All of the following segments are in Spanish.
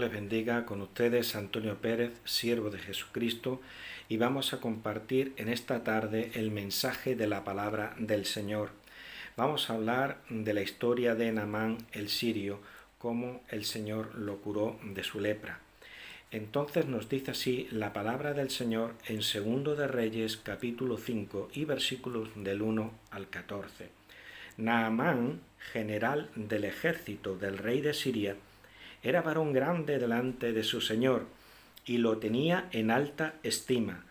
les bendiga. Con ustedes Antonio Pérez, siervo de Jesucristo, y vamos a compartir en esta tarde el mensaje de la palabra del Señor. Vamos a hablar de la historia de Naamán el sirio, cómo el Señor lo curó de su lepra. Entonces nos dice así la palabra del Señor en 2 de Reyes capítulo 5 y versículos del 1 al 14. Naamán, general del ejército del rey de Siria, era varón grande delante de su señor, y lo tenía en alta estima,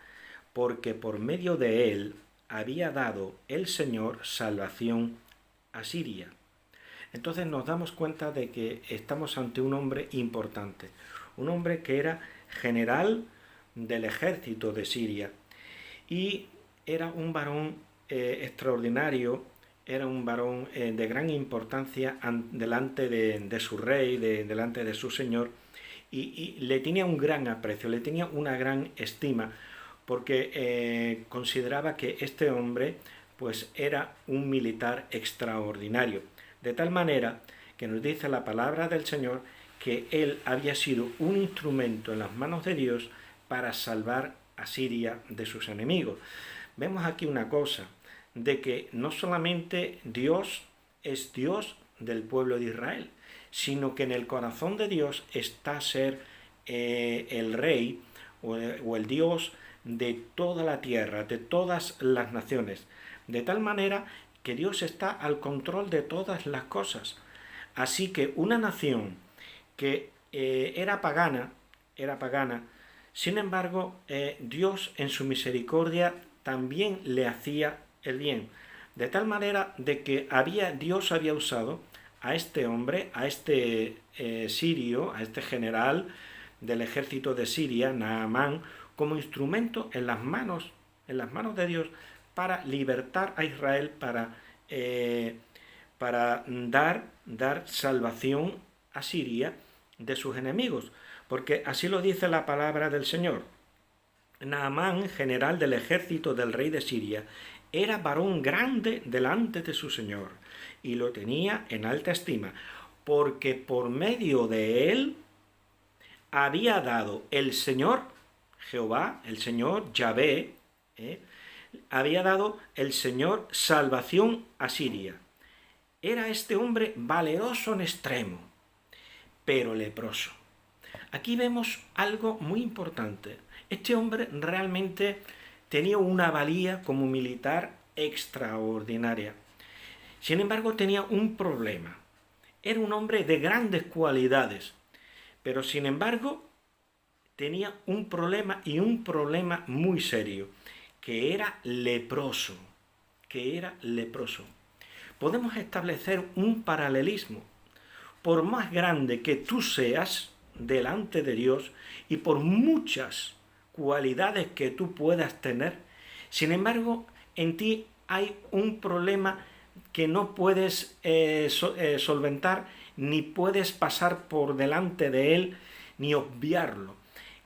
porque por medio de él había dado el Señor salvación a Siria. Entonces nos damos cuenta de que estamos ante un hombre importante, un hombre que era general del ejército de Siria, y era un varón extraordinario. Era un varón de gran importancia delante de su rey, delante de su señor, y le tenía un gran aprecio, le tenía una gran estima, porque consideraba que este hombre pues era un militar extraordinario, de tal manera que nos dice la palabra del Señor que él había sido un instrumento en las manos de Dios para salvar a Siria de sus enemigos. Vemos aquí una cosa, de que no solamente Dios es Dios del pueblo de Israel, sino que en el corazón de Dios está ser el rey o el Dios de toda la tierra, de todas las naciones, de tal manera que Dios está al control de todas las cosas. Así que una nación que era pagana, sin embargo, Dios en su misericordia también le hacía el bien, de tal manera de que Dios había usado a este hombre, a este sirio, a este general del ejército de Siria, Naamán, como instrumento en las manos de Dios para libertar a Israel, para dar salvación a Siria de sus enemigos, porque así lo dice la palabra del Señor. Naamán, general del ejército del rey de Siria, era varón grande delante de su señor, y lo tenía en alta estima, porque por medio de él había dado el Señor, Jehová, el Señor, Yahvé, había dado el Señor salvación a Siria. Era este hombre valeroso en extremo, pero leproso. Aquí vemos algo muy importante. Este hombre realmente tenía una valía como militar extraordinaria. Sin embargo, tenía un problema. Era un hombre de grandes cualidades, pero sin embargo tenía un problema, y un problema muy serio, que era leproso. Podemos establecer un paralelismo. Por más grande que tú seas delante de Dios, y por muchas cualidades que tú puedas tener, sin embargo, en ti hay un problema que no puedes solventar, ni puedes pasar por delante de él, ni obviarlo,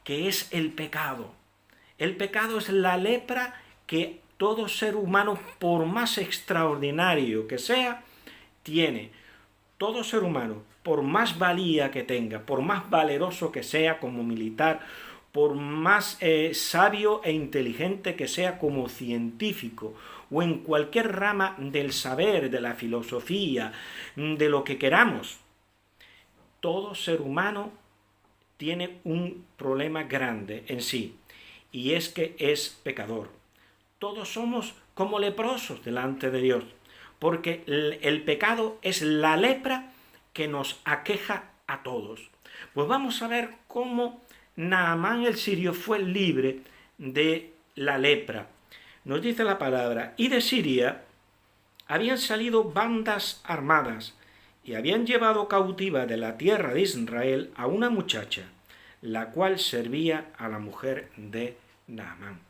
que es el pecado. El pecado es la lepra que todo ser humano, por más extraordinario que sea, tiene. Todo ser humano, por más valía que tenga, por más valeroso que sea como militar, por más sabio e inteligente que sea como científico, o en cualquier rama del saber, de la filosofía, de lo que queramos, todo ser humano tiene un problema grande en sí, y es que es pecador. Todos somos como leprosos delante de Dios, porque el pecado es la lepra que nos aqueja a todos. Pues vamos a ver cómo Naamán el sirio fue libre de la lepra. Nos dice la palabra: y de Siria habían salido bandas armadas, y habían llevado cautiva de la tierra de Israel a una muchacha, la cual servía a la mujer de Naamán.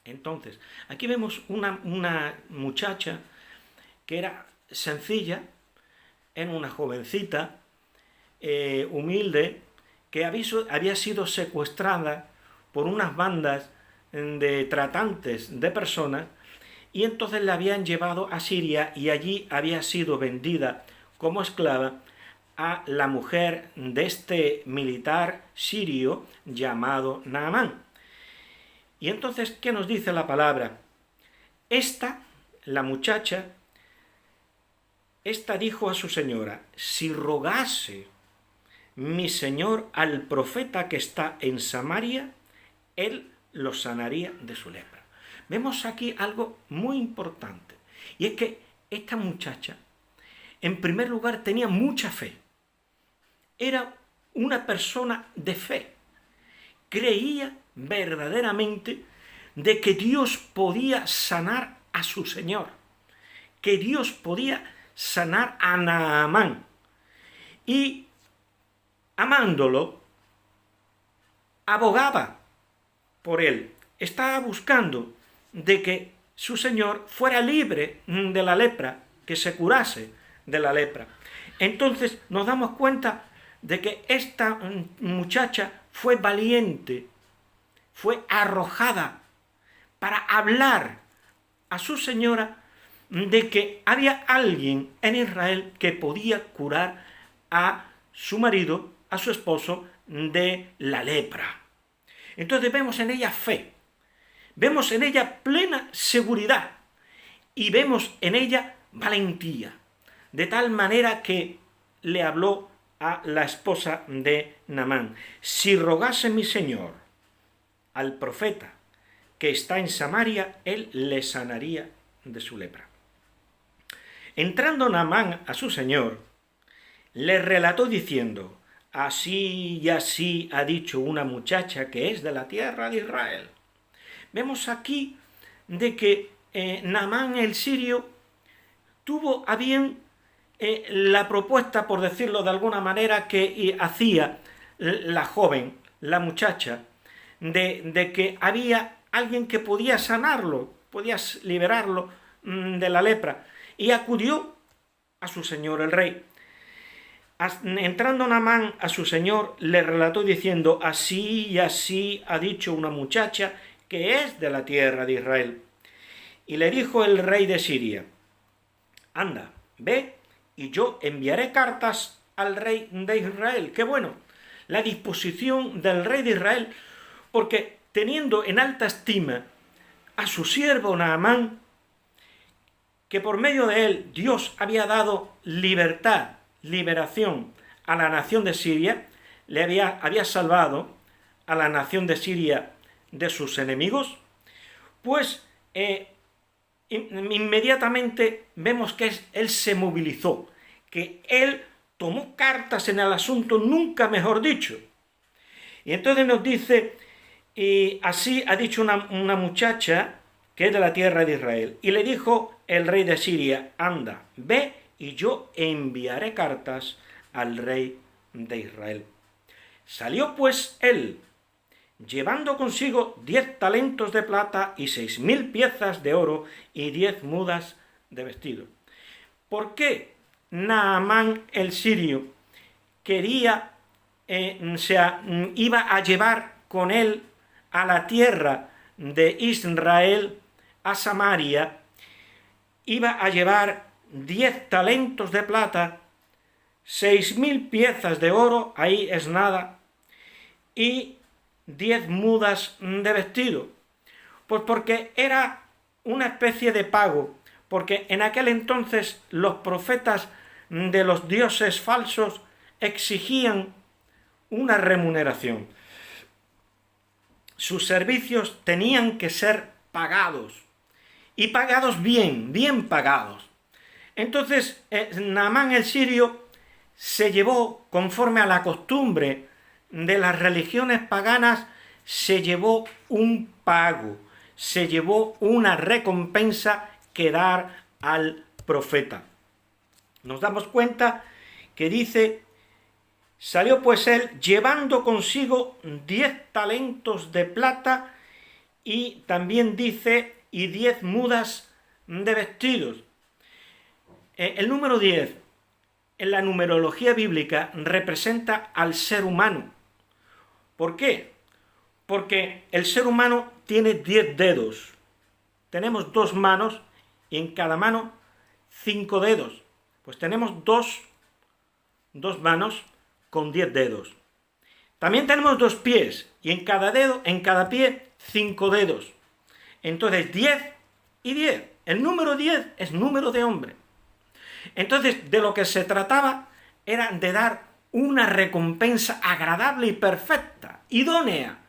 Entonces, aquí vemos una muchacha que era sencilla, era una jovencita humilde, que había sido secuestrada por unas bandas de tratantes de personas, y entonces la habían llevado a Siria, y allí había sido vendida como esclava a la mujer de este militar sirio llamado Naamán. Y entonces, ¿qué nos dice la palabra? La muchacha, dijo a su señora: si rogase mi señor al profeta que está en Samaria, él lo sanaría de su lepra. Vemos aquí algo muy importante, y es que esta muchacha, en primer lugar, tenía mucha fe. Era una persona de fe. Creía verdaderamente de que Dios podía sanar a su señor, que Dios podía sanar a Naamán. Y amándolo, abogaba por él, estaba buscando de que su señor fuera libre de la lepra, que se curase de la lepra. Entonces nos damos cuenta de que esta muchacha fue valiente, fue arrojada para hablar a su señora de que había alguien en Israel que podía curar a su marido, a su esposo, de la lepra. Entonces vemos en ella fe, vemos en ella plena seguridad y vemos en ella valentía, de tal manera que le habló a la esposa de Naamán: si rogase mi señor al profeta que está en Samaria, él le sanaría de su lepra. Entrando Naamán a su señor, le relató diciendo: así y así ha dicho una muchacha que es de la tierra de Israel. Vemos aquí de que Naamán el sirio tuvo a bien la propuesta, por decirlo de alguna manera, que hacía la joven, la muchacha, de que había alguien que podía sanarlo, podía liberarlo de la lepra, y acudió a su señor el rey. Entrando Naamán a su señor, le relató diciendo: así y así ha dicho una muchacha que es de la tierra de Israel. Y le dijo el rey de Siria: anda, ve, y yo enviaré cartas al rey de Israel. Qué bueno, la disposición del rey de Israel, porque teniendo en alta estima a su siervo Naamán, que por medio de él Dios había dado liberación a la nación de Siria, había salvado a la nación de Siria de sus enemigos, pues inmediatamente vemos que él se movilizó, que él tomó cartas en el asunto, nunca mejor dicho. Y entonces nos dice: y así ha dicho una muchacha que es de la tierra de Israel. Y le dijo el rey de Siria: anda, ve, y yo enviaré cartas al rey de Israel. Salió pues él, llevando consigo 10 talentos de plata y 6.000 piezas de oro y 10 mudas de vestido. ¿Por qué Naamán el sirio iba a llevar con él a la tierra de Israel, a Samaria? Iba a llevar 10 talentos de plata, 6.000 piezas de oro, ahí es nada, y 10 mudas de vestido. Pues porque era una especie de pago, porque en aquel entonces los profetas de los dioses falsos exigían una remuneración. Sus servicios tenían que ser pagados, y pagados bien pagados. Entonces Naamán el sirio se llevó, conforme a la costumbre de las religiones paganas, se llevó un pago, se llevó una recompensa que dar al profeta. Nos damos cuenta que dice: salió pues él llevando consigo 10 talentos de plata, y también dice, y 10 mudas de vestidos. El número 10 en la numerología bíblica representa al ser humano. ¿Por qué? Porque el ser humano tiene 10 dedos. Tenemos 2 manos y en cada mano 5 dedos. Pues tenemos 2 2 manos con 10 dedos. También tenemos 2 pies y en cada dedo, en cada pie, 5 dedos. Entonces 10 y 10. El número 10 es número de hombre. Entonces de lo que se trataba era de dar una recompensa agradable y perfecta, idónea,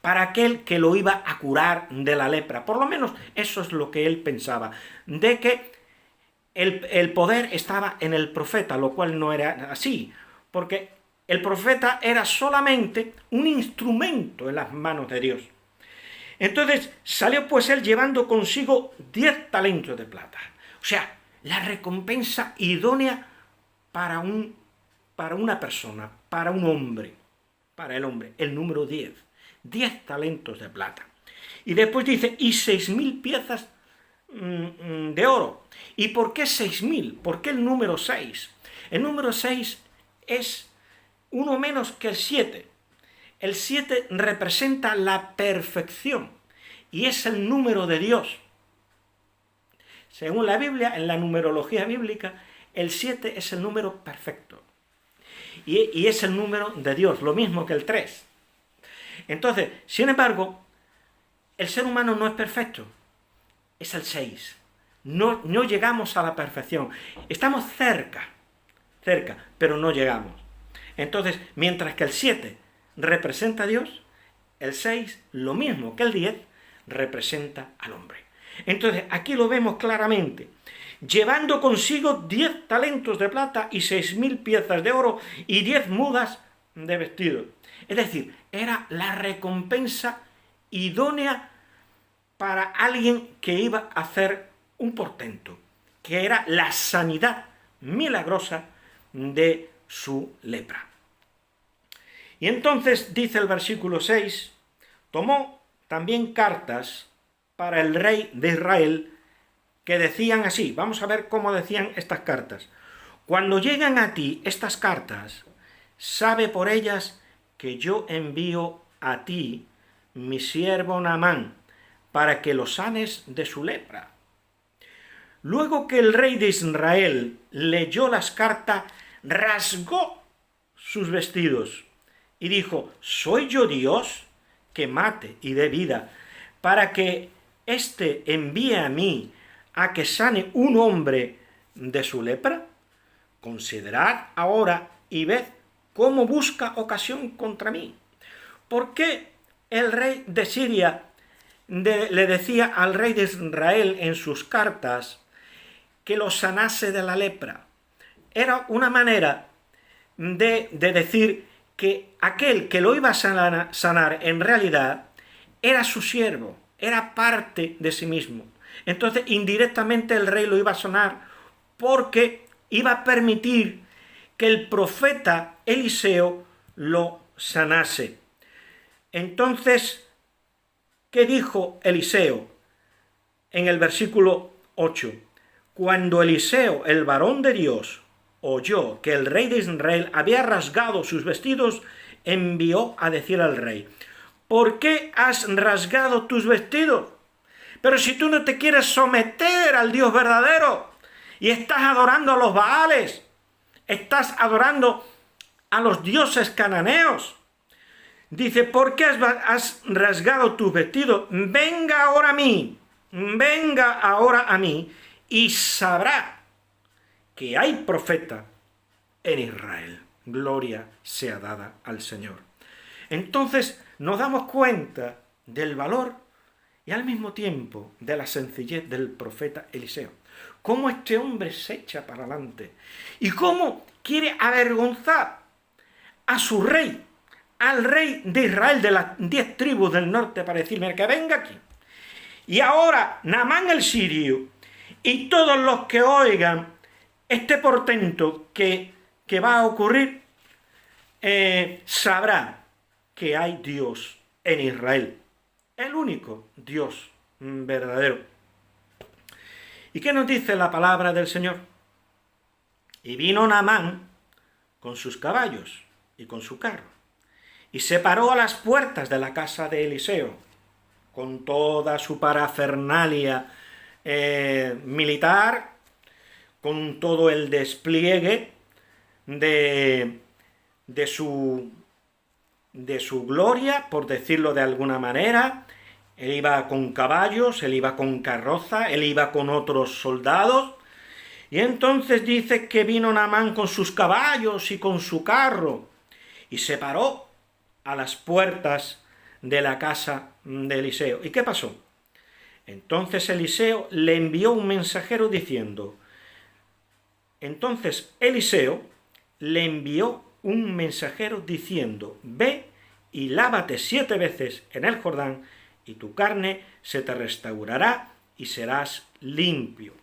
para aquel que lo iba a curar de la lepra. Por lo menos eso es lo que él pensaba, de que el poder estaba en el profeta, lo cual no era así, porque el profeta era solamente un instrumento en las manos de Dios. Entonces salió pues él llevando consigo 10 talentos de plata. O sea, la recompensa idónea para una persona, para un hombre, para el hombre, el número 10. 10 talentos de plata. Y después dice, y 6.000 piezas de oro. ¿Y por qué 6.000? ¿Por qué el número 6? El número 6 es uno menos que el 7. El 7 representa la perfección y es el número de Dios. Según la Biblia, en la numerología bíblica, el 7 es el número perfecto y es el número de Dios, lo mismo que el 3. Entonces, sin embargo, el ser humano no es perfecto, es el 6. No llegamos a la perfección. Estamos cerca, pero no llegamos. Entonces, mientras que el 7 representa a Dios, el 6, lo mismo que el 10, representa al hombre. Entonces, aquí lo vemos claramente. Llevando consigo 10 talentos de plata y 6.000 piezas de oro y 10 mudas de vestido. Es decir, era la recompensa idónea para alguien que iba a hacer un portento, que era la sanidad milagrosa de su lepra. Y entonces dice el versículo 6, tomó también cartas para el rey de Israel que decían así. Vamos a ver cómo decían estas cartas. Cuando llegan a ti estas cartas, sabe por ellas que yo envío a ti mi siervo Naamán, para que lo sanes de su lepra. Luego que el rey de Israel leyó las cartas, rasgó sus vestidos y dijo, ¿soy yo Dios que mate y dé vida, para que éste envíe a mí a que sane un hombre de su lepra? Considerad ahora y ved cómo busca ocasión contra mí. ¿Por qué el rey de Siria le decía al rey de Israel en sus cartas que lo sanase de la lepra? Era una manera de decir que aquel que lo iba a sanar en realidad era su siervo, era parte de sí mismo. Entonces indirectamente el rey lo iba a sanar porque iba a permitir que el profeta Eliseo lo sanase. Entonces, ¿qué dijo Eliseo en el versículo 8? Cuando Eliseo, el varón de Dios, oyó que el rey de Israel había rasgado sus vestidos, envió a decir al rey, ¿por qué has rasgado tus vestidos? Pero si tú no te quieres someter al Dios verdadero y estás adorando a los Baales, estás adorando a los dioses cananeos. Dice, ¿por qué has rasgado tus vestidos? Venga ahora a mí y sabrá que hay profeta en Israel. Gloria sea dada al Señor. Entonces nos damos cuenta del valor y al mismo tiempo de la sencillez del profeta Eliseo. Cómo este hombre se echa para adelante y cómo quiere avergonzar a su rey, al rey de Israel de las 10 tribus del norte, para decirme que venga aquí. Y ahora Naamán el sirio y todos los que oigan este portento que va a ocurrir, sabrá que hay Dios en Israel, el único Dios verdadero. ¿Y qué nos dice la palabra del Señor? Y vino Naamán con sus caballos y con su carro, y se paró a las puertas de la casa de Eliseo, con toda su parafernalia militar, con todo el despliegue de, de su, de su gloria, por decirlo de alguna manera. Él iba con caballos, él iba con carroza, él iba con otros soldados. Y entonces dice que vino Naamán con sus caballos y con su carro y se paró a las puertas de la casa de Eliseo. ¿Y qué pasó? Entonces Eliseo le envió un mensajero diciendo, ve y lávate 7 veces en el Jordán, y tu carne se te restaurará y serás limpio.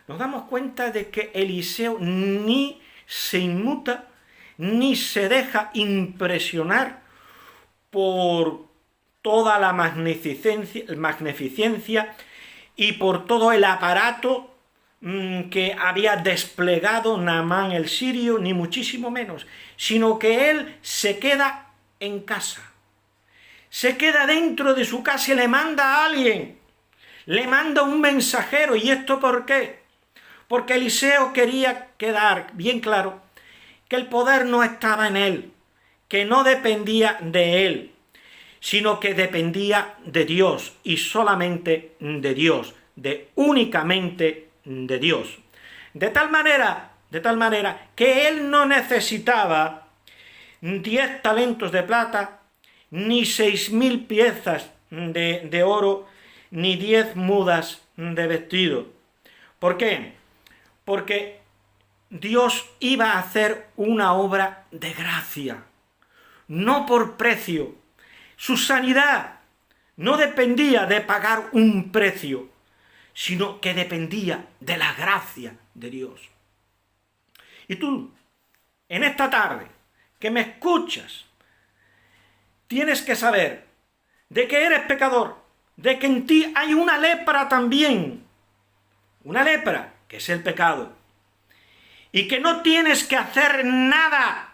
Nos damos cuenta de que Eliseo ni se inmuta, ni se deja impresionar por toda la magnificencia y por todo el aparato que había desplegado Naamán el sirio, ni muchísimo menos, sino que él se queda en casa. Se queda dentro de su casa y le manda a alguien, le manda un mensajero. ¿Y esto por qué? Porque Eliseo quería quedar bien claro que el poder no estaba en él, que no dependía de él, sino que dependía de Dios y solamente de Dios, únicamente de Dios. De tal manera que él no necesitaba 10 talentos de plata, ni 6.000 piezas de oro, ni 10 mudas de vestido. ¿Por qué? Porque Dios iba a hacer una obra de gracia, no por precio. Su sanidad no dependía de pagar un precio, sino que dependía de la gracia de Dios. Y tú, en esta tarde, que me escuchas, tienes que saber de que eres pecador, de que en ti hay una lepra también, una lepra que es el pecado, y que no tienes que hacer nada,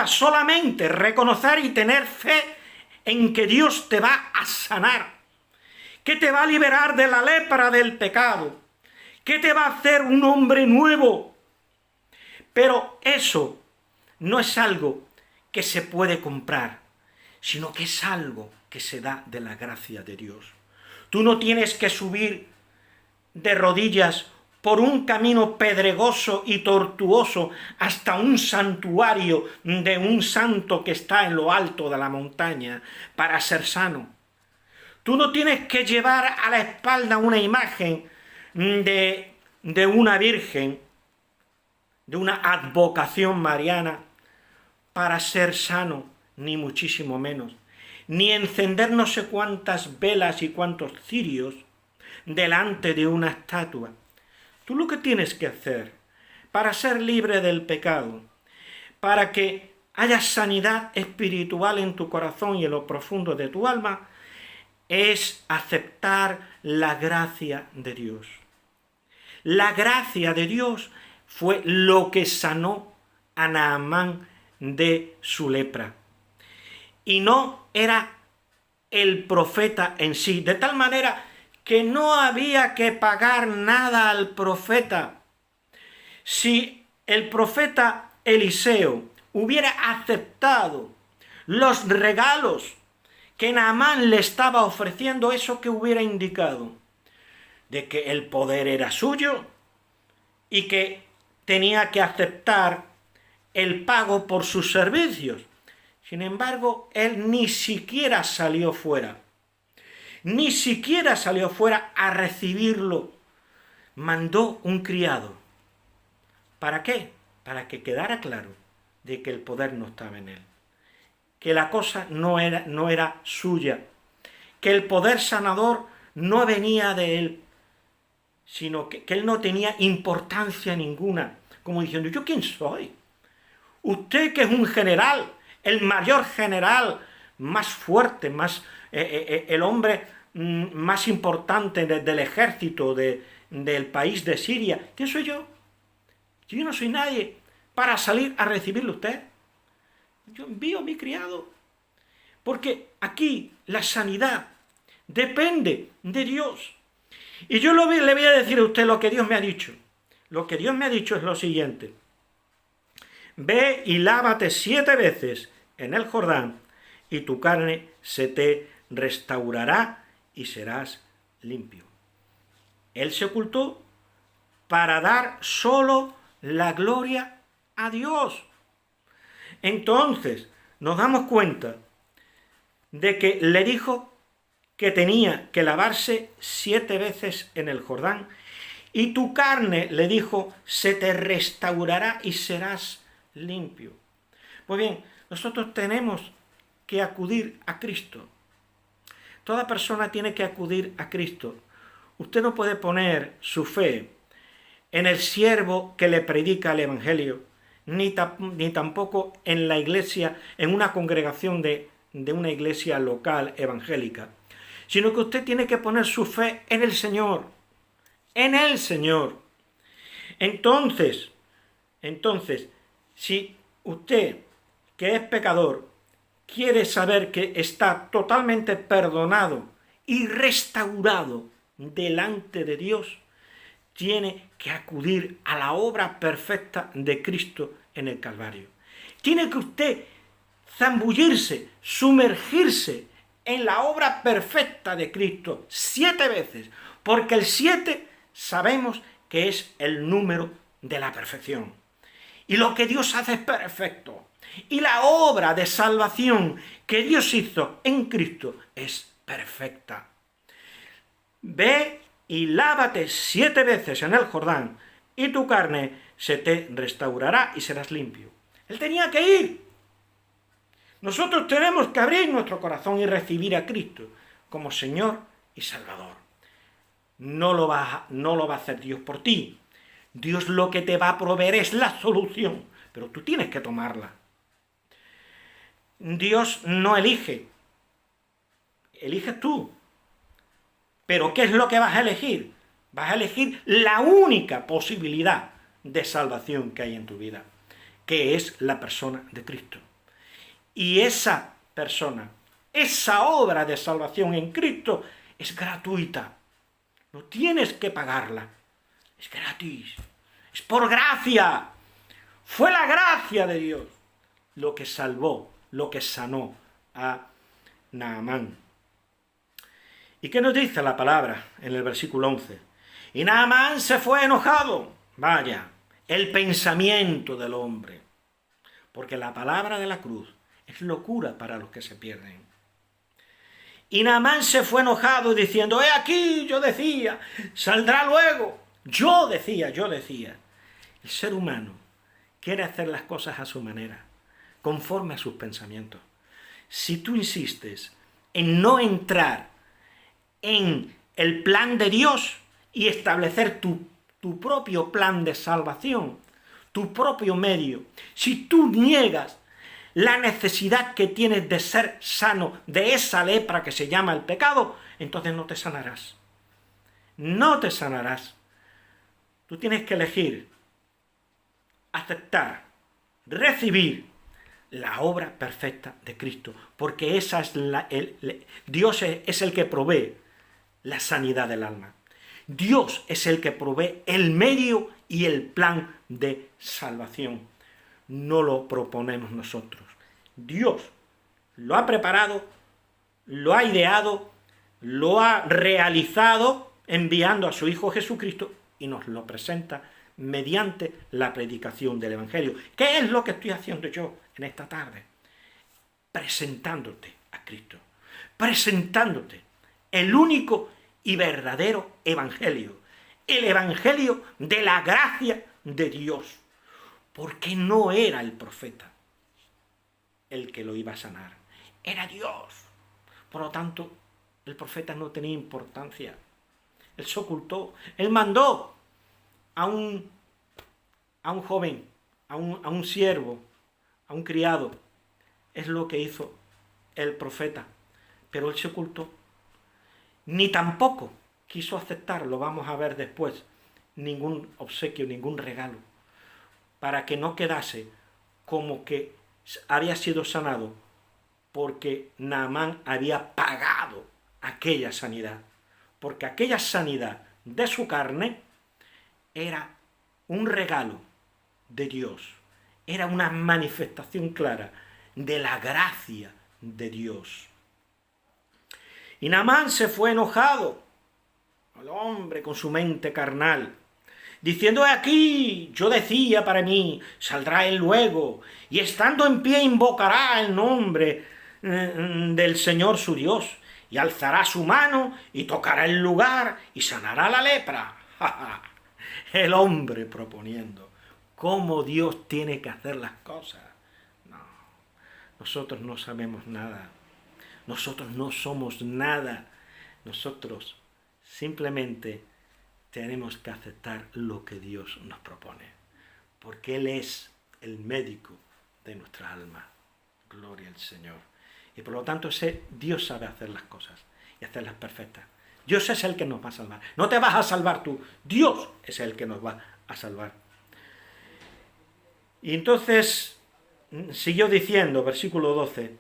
solamente reconocer y tener fe en que Dios te va a sanar, que te va a liberar de la lepra del pecado, que te va a hacer un hombre nuevo. Pero eso no es algo que se puede comprar, sino que es algo que se da de la gracia de Dios. Tú no tienes que subir de rodillas por un camino pedregoso y tortuoso hasta un santuario de un santo que está en lo alto de la montaña para ser sano. Tú no tienes que llevar a la espalda una imagen de una virgen, de una advocación mariana para ser sano, ni muchísimo menos, ni encender no sé cuántas velas y cuántos cirios delante de una estatua. Tú lo que tienes que hacer para ser libre del pecado, para que haya sanidad espiritual en tu corazón y en lo profundo de tu alma, es aceptar la gracia de Dios. La gracia de Dios fue lo que sanó a Naamán de su lepra. Y no era el profeta en sí, de tal manera que no había que pagar nada al profeta. Si el profeta Eliseo hubiera aceptado los regalos que Naamán le estaba ofreciendo, eso que hubiera indicado de que el poder era suyo y que tenía que aceptar el pago por sus servicios. Sin embargo, él ni siquiera salió fuera. Ni siquiera salió fuera a recibirlo. Mandó un criado. ¿Para qué? Para que quedara claro de que el poder no estaba en él. Que la cosa no era suya. Que el poder sanador no venía de él. Sino que él no tenía importancia ninguna. Como diciendo, ¿yo quién soy? Usted que es un general, el mayor general, más fuerte, el hombre más importante del ejército del país de Siria. ¿Quién soy yo? Yo no soy nadie para salir a recibirle a usted. Yo envío a mi criado. Porque aquí la sanidad depende de Dios. Y yo le voy a decir a usted lo que Dios me ha dicho. Lo que Dios me ha dicho es lo siguiente. ve y lávate 7 veces en el Jordán, y tu carne se te restaurará y serás limpio. Él se ocultó para dar solo la gloria a Dios. Entonces nos damos cuenta de que le dijo que tenía que lavarse 7 veces en el Jordán, y tu carne, le dijo, se te restaurará y serás limpio. Pues bien, nosotros tenemos que acudir a Cristo. Toda persona tiene que acudir a Cristo. Usted no puede poner su fe en el siervo que le predica el Evangelio, ni tampoco en la iglesia, en una congregación de una iglesia local evangélica, sino que usted tiene que poner su fe en el Señor, en el Señor. Entonces, si usted, que es pecador, quiere saber que está totalmente perdonado y restaurado delante de Dios, tiene que acudir a la obra perfecta de Cristo en el Calvario. Tiene que usted zambullirse, sumergirse en la obra perfecta de Cristo 7 veces, porque el 7 sabemos que es el número de la perfección. Y lo que Dios hace es perfecto. Y la obra de salvación que Dios hizo en Cristo es perfecta. Ve y lávate 7 veces en el Jordán, y tu carne se te restaurará y serás limpio. Él tenía que ir. Nosotros tenemos que abrir nuestro corazón y recibir a Cristo como Señor y Salvador. No lo va a hacer Dios por ti. Dios lo que te va a proveer es la solución, pero tú tienes que tomarla. Dios no elige, eliges tú. Pero ¿qué es lo que vas a elegir? Vas a elegir la única posibilidad de salvación que hay en tu vida, que es la persona de Cristo. Y esa persona, esa obra de salvación en Cristo es gratuita. No tienes que pagarla. Es gratis. Es por gracia. Fue la gracia de Dios lo que salvó, lo que sanó a Naamán. ¿Y qué nos dice la palabra en el versículo 11? Y Naamán se fue enojado. Vaya, el pensamiento del hombre. Porque la palabra de la cruz es locura para los que se pierden. Y Naamán se fue enojado diciendo, he aquí, yo decía, saldrá luego. Yo decía. El ser humano quiere hacer las cosas a su manera, conforme a sus pensamientos. Si tú insistes en no entrar en el plan de Dios y establecer tu propio plan de salvación, tu propio medio, si tú niegas la necesidad que tienes de ser sano de esa lepra que se llama el pecado, entonces no te sanarás. No te sanarás. Tú tienes que elegir, aceptar, recibir la obra perfecta de Cristo, porque esa es Dios es el que provee la sanidad del alma. Dios es el que provee el medio y el plan de salvación. No lo proponemos nosotros. Dios lo ha preparado, lo ha ideado, lo ha realizado enviando a su Hijo Jesucristo y nos lo presenta mediante la predicación del Evangelio. ¿Qué es lo que estoy haciendo yo en esta tarde? Presentándote a Cristo, presentándote el único y verdadero Evangelio, el Evangelio de la gracia de Dios, porque no era el profeta el que lo iba a sanar, era Dios. Por lo tanto, el profeta no tenía importancia. Él se ocultó, él mandó a un joven, a un siervo, a un criado. Es lo que hizo el profeta, pero él se ocultó. Ni tampoco quiso aceptar, lo vamos a ver después, ningún obsequio, ningún regalo, para que no quedase como que había sido sanado porque Naamán había pagado aquella sanidad, porque aquella sanidad de su carne era un regalo de Dios, era una manifestación clara de la gracia de Dios. Y Naamán se fue enojado al hombre con su mente carnal, diciendo: aquí yo decía para mí, saldrá él luego, y estando en pie invocará el nombre del Señor su Dios, y alzará su mano, y tocará el lugar, y sanará la lepra. El hombre proponiendo cómo Dios tiene que hacer las cosas. No, nosotros no sabemos nada, nosotros no somos nada, nosotros simplemente tenemos que aceptar lo que Dios nos propone, porque Él es el médico de nuestra alma. Gloria al Señor. Y por lo tanto Dios sabe hacer las cosas y hacerlas perfectas. Dios es el que nos va a salvar. No te vas a salvar tú, Dios es el que nos va a salvar. Y entonces siguió diciendo, versículo 12,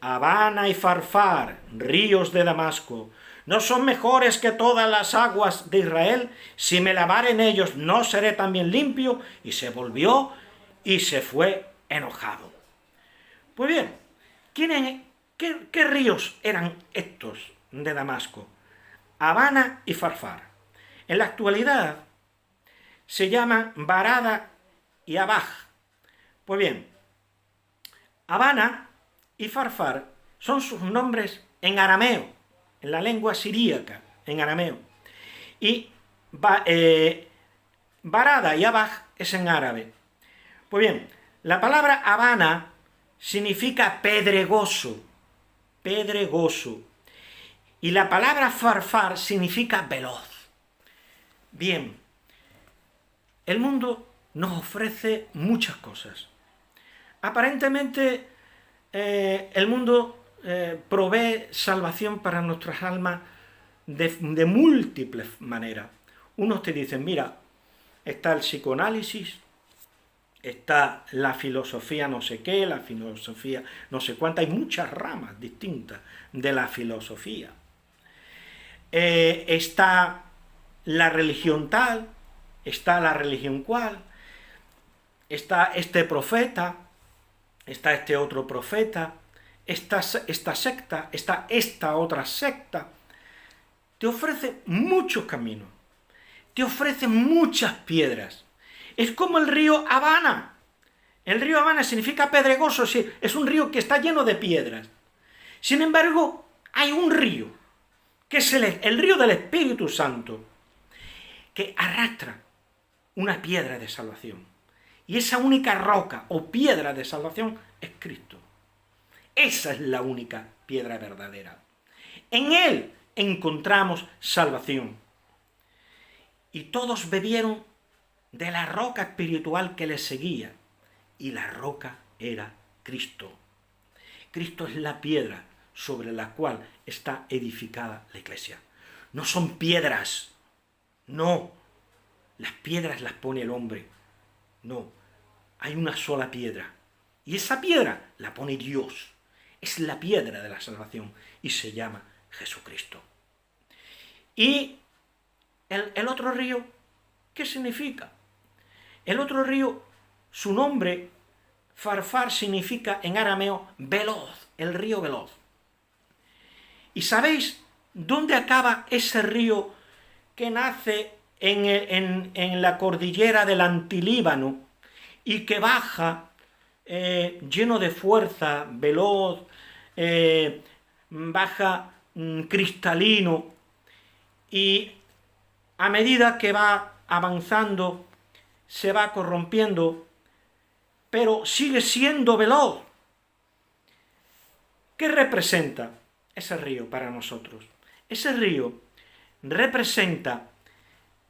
Abana y Farfar, ríos de Damasco, ¿no son mejores que todas las aguas de Israel? Si me lavare en ellos, ¿no seré también limpio? Y se volvió y se fue enojado. Pues bien, ¿qué ríos eran estos de Damasco? Abana y Farfar. En la actualidad se llaman Barada y Abaj. Pues bien, Abana y Farfar son sus nombres en arameo, en la lengua siríaca, en arameo. Y Barada y Abaj es en árabe. Pues bien, la palabra Abana significa pedregoso, pedregoso. Y la palabra Farfar significa veloz. Bien, el mundo nos ofrece muchas cosas. Aparentemente, el mundo provee salvación para nuestras almas de múltiples maneras. Unos te dicen, mira, está el psicoanálisis, está la filosofía no sé qué, la filosofía no sé cuánta, hay muchas ramas distintas de la filosofía. Está la religión tal, está la religión cual, está este profeta, está este otro profeta, esta secta, está esta otra secta. Te ofrece muchos caminos, te ofrece muchas piedras. Es como el río Abana. El río Abana significa pedregoso, sí, es un río que está lleno de piedras. Sin embargo, hay un río, que es el río del Espíritu Santo, que arrastra una piedra de salvación. Y esa única roca o piedra de salvación es Cristo. Esa es la única piedra verdadera. En Él encontramos salvación. Y todos bebieron de la roca espiritual que les seguía. Y la roca era Cristo. Cristo es la piedra sobre la cual está edificada la iglesia. No son piedras. No. Las piedras las pone el hombre. No, hay una sola piedra. Y esa piedra la pone Dios. Es la piedra de la salvación y se llama Jesucristo. Y el otro río, ¿qué significa? El otro río, su nombre, Farfar, significa en arameo veloz, el río veloz. ¿Y sabéis dónde acaba ese río que nace en la cordillera del Antilíbano y que baja lleno de fuerza, veloz, baja cristalino, y a medida que va avanzando se va corrompiendo, pero sigue siendo veloz? ¿Qué representa ese río para nosotros? Ese río representa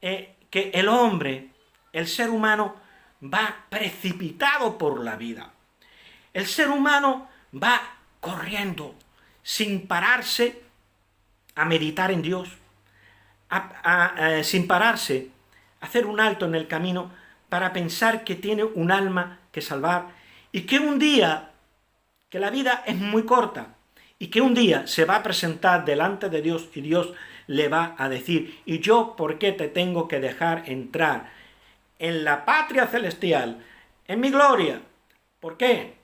que el hombre, el ser humano, va precipitado por la vida. El ser humano va corriendo sin pararse a meditar en Dios, sin pararse a hacer un alto en el camino para pensar que tiene un alma que salvar y que un día, que la vida es muy corta y que un día se va a presentar delante de Dios y Dios le va a decir: ¿y yo por qué te tengo que dejar entrar en la patria celestial, en mi gloria. ¿Por qué?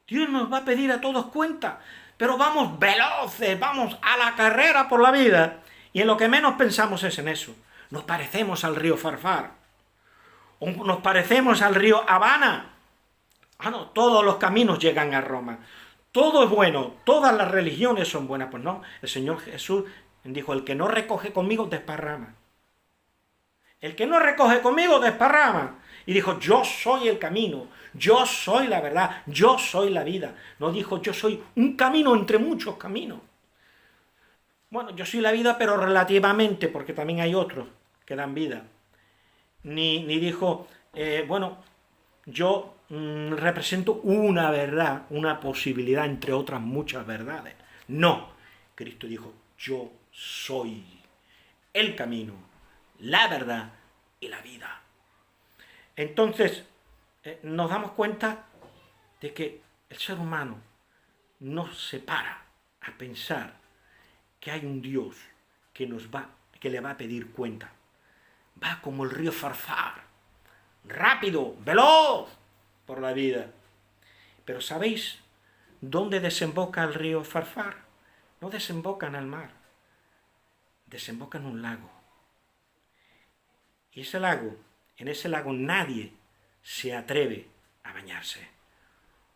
Dios nos va a pedir a todos cuenta, pero vamos veloces, vamos a la carrera por la vida, y en lo que menos pensamos es en eso. Nos parecemos al río Farfar, o nos parecemos al río Habana. No, todos los caminos llegan a Roma. Todo es bueno, todas las religiones son buenas. Pues no, el Señor Jesús dijo, el que no recoge conmigo desparrama. El que no recoge conmigo desparrama. Y dijo, yo soy el camino, yo soy la verdad, yo soy la vida. No dijo, yo soy un camino entre muchos caminos. Bueno, yo soy la vida, pero relativamente, porque también hay otros que dan vida. Ni dijo, yo represento una verdad, una posibilidad entre otras muchas verdades. No, Cristo dijo, yo soy el camino, la verdad y la vida. Entonces, nos damos cuenta de que el ser humano no se para a pensar que hay un Dios que le va a pedir cuenta. Va como el río Farfar, rápido, veloz por la vida. Pero ¿sabéis dónde desemboca el río Farfar? No desemboca en el mar, desemboca en un lago. Y en ese lago nadie se atreve a bañarse,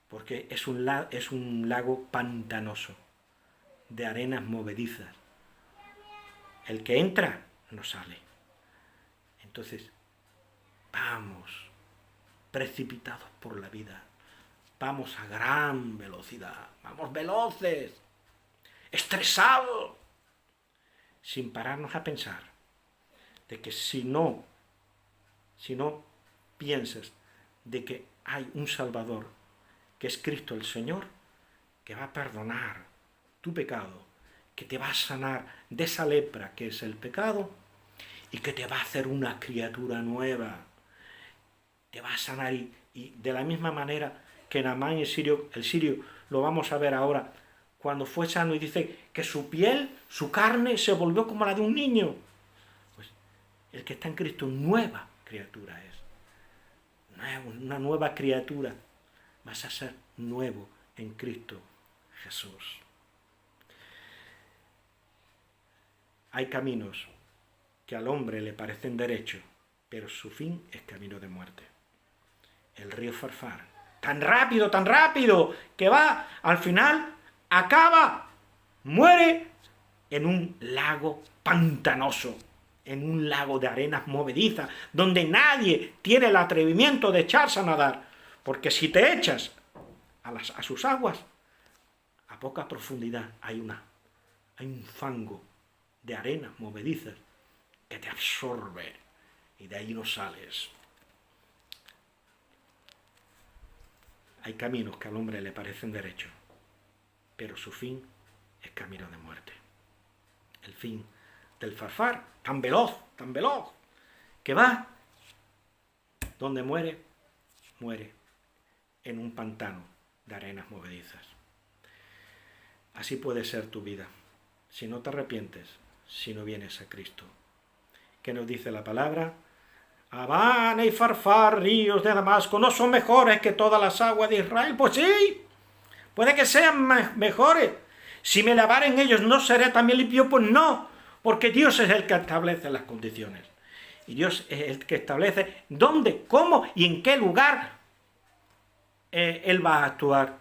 porque es un lago pantanoso, de arenas movedizas. El que entra no sale. Entonces, vamos precipitados por la vida, vamos a gran velocidad, vamos veloces, estresados, sin pararnos a pensar de que si no piensas de que hay un Salvador, que es Cristo el Señor, que va a perdonar tu pecado, que te va a sanar de esa lepra que es el pecado, y que te va a hacer una criatura nueva. Te va a sanar y de la misma manera que Naamán el sirio lo vamos a ver ahora, cuando fue sano y dice que su piel, su carne se volvió como la de un niño. Pues el que está en Cristo, nueva criatura es. Una nueva criatura. Vas a ser nuevo en Cristo Jesús. Hay caminos que al hombre le parecen derechos, pero su fin es camino de muerte. El río Farfar, tan rápido, que va, al final, acaba, muere en un lago pantanoso, en un lago de arenas movedizas, donde nadie tiene el atrevimiento de echarse a nadar, porque si te echas a sus aguas, a poca profundidad hay un fango de arenas movedizas que te absorbe y de ahí no sales. Hay caminos que al hombre le parecen derechos, pero su fin es camino de muerte. El fin del Farfar, tan veloz, que va, donde muere en un pantano de arenas movedizas. Así puede ser tu vida, si no te arrepientes, si no vienes a Cristo. ¿Qué nos dice la palabra? Habana y Farfar, ríos de Damasco, ¿no son mejores que todas las aguas de Israel? Pues sí, puede que sean mejores. Si me lavare en ellos, ¿no seré también limpio? Pues no, porque Dios es el que establece las condiciones. Y Dios es el que establece dónde, cómo y en qué lugar Él va a actuar.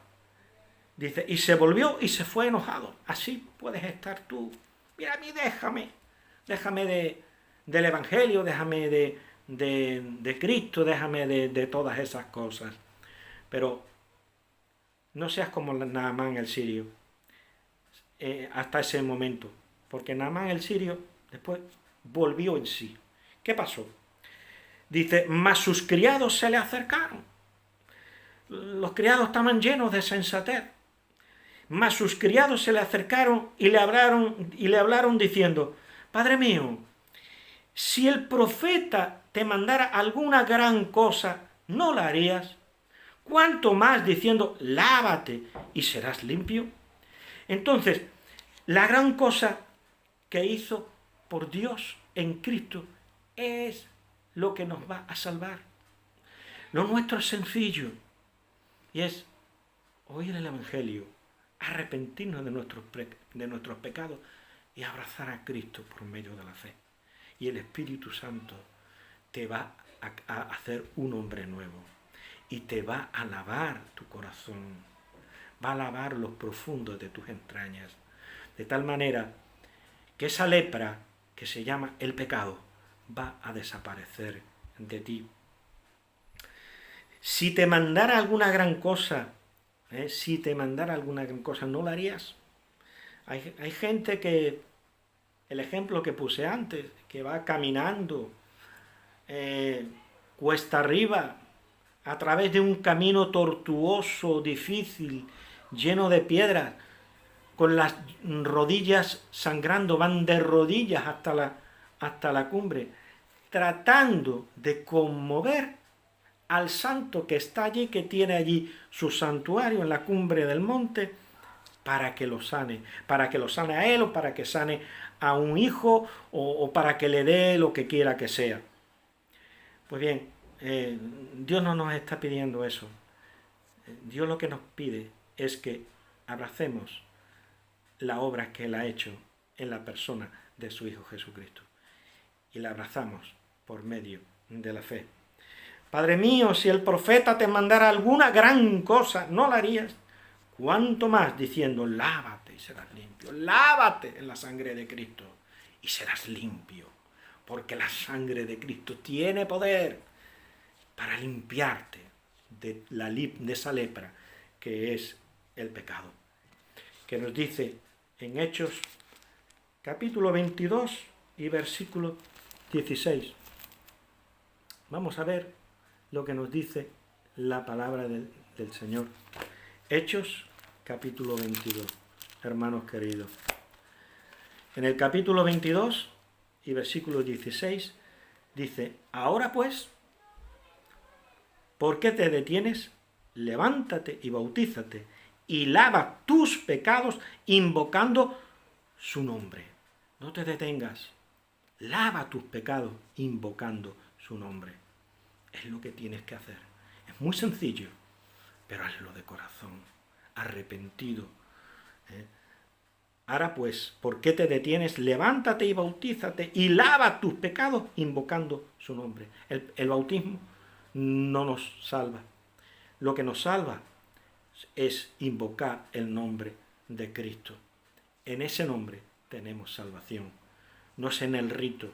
Dice, y se volvió y se fue enojado. Así puedes estar tú. Mira, a mí déjame del Evangelio, déjame de Cristo, déjame de todas esas cosas. Pero no seas como Naamán el sirio hasta ese momento, porque Naamán el sirio después volvió en sí. ¿Qué pasó? Dice, mas sus criados se le acercaron. Los criados estaban llenos de sensatez. Mas sus criados se le acercaron y le hablaron diciendo, Padre mío, si el profeta te mandara alguna gran cosa, ¿no la harías? ¿Cuánto más diciendo, lávate y serás limpio? Entonces, la gran cosa que hizo por Dios en Cristo es lo que nos va a salvar. Lo nuestro es sencillo y es oír el Evangelio, arrepentirnos de nuestros pecados y abrazar a Cristo por medio de la fe. Y el Espíritu Santo te va a hacer un hombre nuevo y te va a lavar tu corazón, va a lavar los profundos de tus entrañas, de tal manera que esa lepra que se llama el pecado va a desaparecer de ti. Si te mandara alguna gran cosa, ¿no la harías? Hay gente que, el ejemplo que puse antes, que va caminando cuesta arriba, a través de un camino tortuoso, difícil, lleno de piedras, con las rodillas sangrando, van de rodillas hasta la cumbre, tratando de conmover al santo que está allí, que tiene allí su santuario en la cumbre del monte, para que lo sane a él, o para que sane a un hijo, o para que le dé lo que quiera que sea. Pues bien, Dios no nos está pidiendo eso. Dios lo que nos pide es que abracemos la obra que Él ha hecho en la persona de su Hijo Jesucristo. Y la abrazamos por medio de la fe. Padre mío, si el profeta te mandara alguna gran cosa, ¿no la harías? Cuánto más diciendo, lávate y serás limpio. Lávate en la sangre de Cristo y serás limpio. Porque la sangre de Cristo tiene poder para limpiarte de esa lepra que es el pecado. Que nos dice en Hechos capítulo 22 y versículo 16. Vamos a ver lo que nos dice la palabra del Señor. Hechos capítulo 22, hermanos queridos. En el capítulo 22 y versículo 16 dice, ahora pues, ¿por qué te detienes? Levántate y bautízate y lava tus pecados invocando su nombre. No te detengas. Lava tus pecados invocando su nombre. Es lo que tienes que hacer. Es muy sencillo, pero hazlo de corazón, arrepentido. Ahora pues, ¿por qué te detienes? Levántate y bautízate y lava tus pecados invocando su nombre. El bautismo no nos salva. Lo que nos salva es invocar el nombre de Cristo. En ese nombre tenemos salvación. No es en el rito,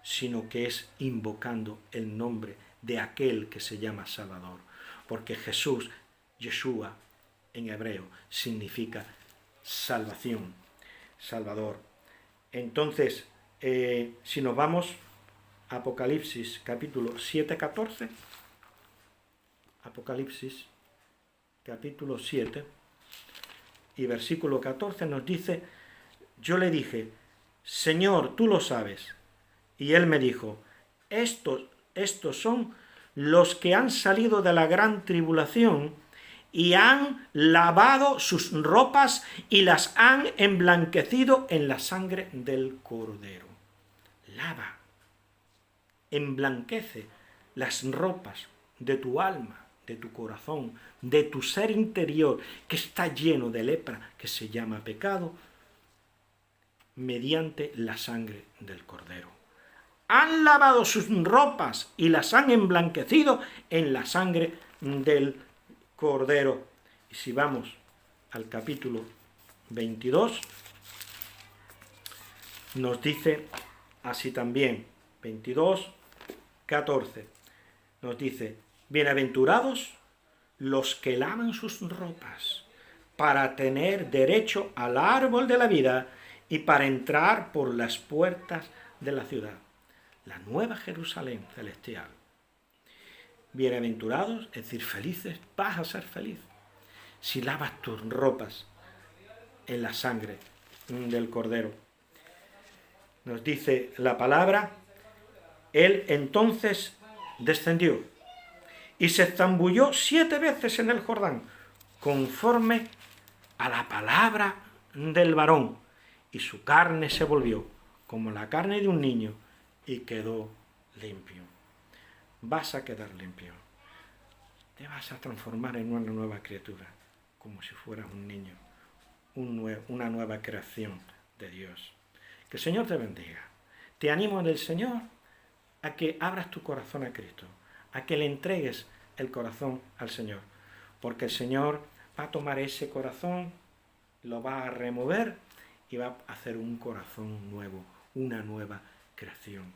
sino que es invocando el nombre de aquel que se llama Salvador. Porque Jesús, Yeshua, en hebreo, significa salvación, Salvador. Entonces, si nos vamos a Apocalipsis capítulo 7-14, Apocalipsis capítulo 7 y versículo 14 nos dice, yo le dije, Señor, tú lo sabes. Y él me dijo, estos son los que han salido de la gran tribulación y han lavado sus ropas y las han emblanquecido en la sangre del Cordero. Lava, emblanquece las ropas de tu alma, de tu corazón, de tu ser interior, que está lleno de lepra, que se llama pecado, mediante la sangre del Cordero. Han lavado sus ropas y las han emblanquecido en la sangre del Cordero. Y si vamos al capítulo 22, nos dice así también, 22, 14, nos dice, bienaventurados los que lavan sus ropas para tener derecho al árbol de la vida y para entrar por las puertas de la ciudad, la nueva Jerusalén celestial. Bienaventurados, es decir, felices, vas a ser feliz si lavas tus ropas en la sangre del Cordero. Nos dice la palabra, él entonces descendió y se zambulló 7 veces en el Jordán, conforme a la palabra del varón, y su carne se volvió como la carne de un niño y quedó limpio. Vas a quedar limpio. te vas a transformar en una nueva criatura, como si fueras un niño, una nueva creación de Dios. Que el Señor te bendiga. Te animo en el Señor a que abras tu corazón a Cristo, a que le entregues el corazón al Señor, porque el Señor va a tomar ese corazón, lo va a remover y va a hacer un corazón nuevo, una nueva creación.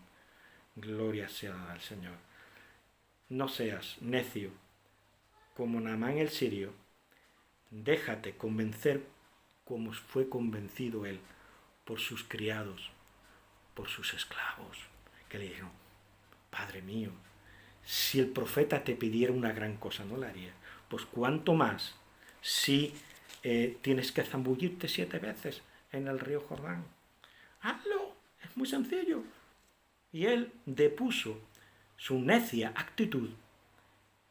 Gloria sea al Señor. No seas necio como Naamán el sirio, déjate convencer como fue convencido él por sus criados, por sus esclavos, que le dijeron: Padre mío, si el profeta te pidiera una gran cosa, no la haría. Pues cuánto más si tienes que zambullirte 7 veces en el río Jordán. Hazlo, es muy sencillo. Y él depuso su necia actitud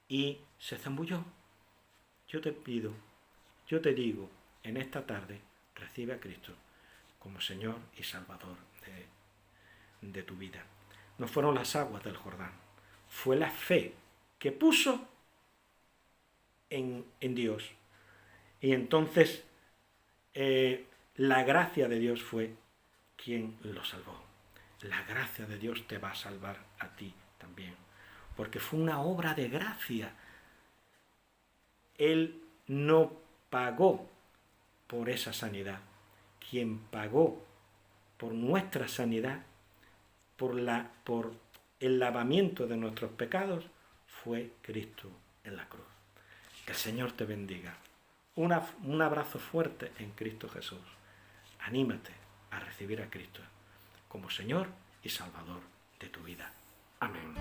y se zambulló. Yo te pido, yo te digo, en esta tarde, recibe a Cristo como Señor y Salvador de tu vida. No fueron las aguas del Jordán, fue la fe que puso en Dios. Y entonces la gracia de Dios fue quien lo salvó. La gracia de Dios te va a salvar a ti también, porque fue una obra de gracia. Él no pagó por esa sanidad. Quien pagó por nuestra sanidad, por el lavamiento de nuestros pecados, fue Cristo en la cruz. Que el Señor te bendiga. Un abrazo fuerte en Cristo Jesús. Anímate a recibir a Cristo como Señor y Salvador de tu vida. Amén.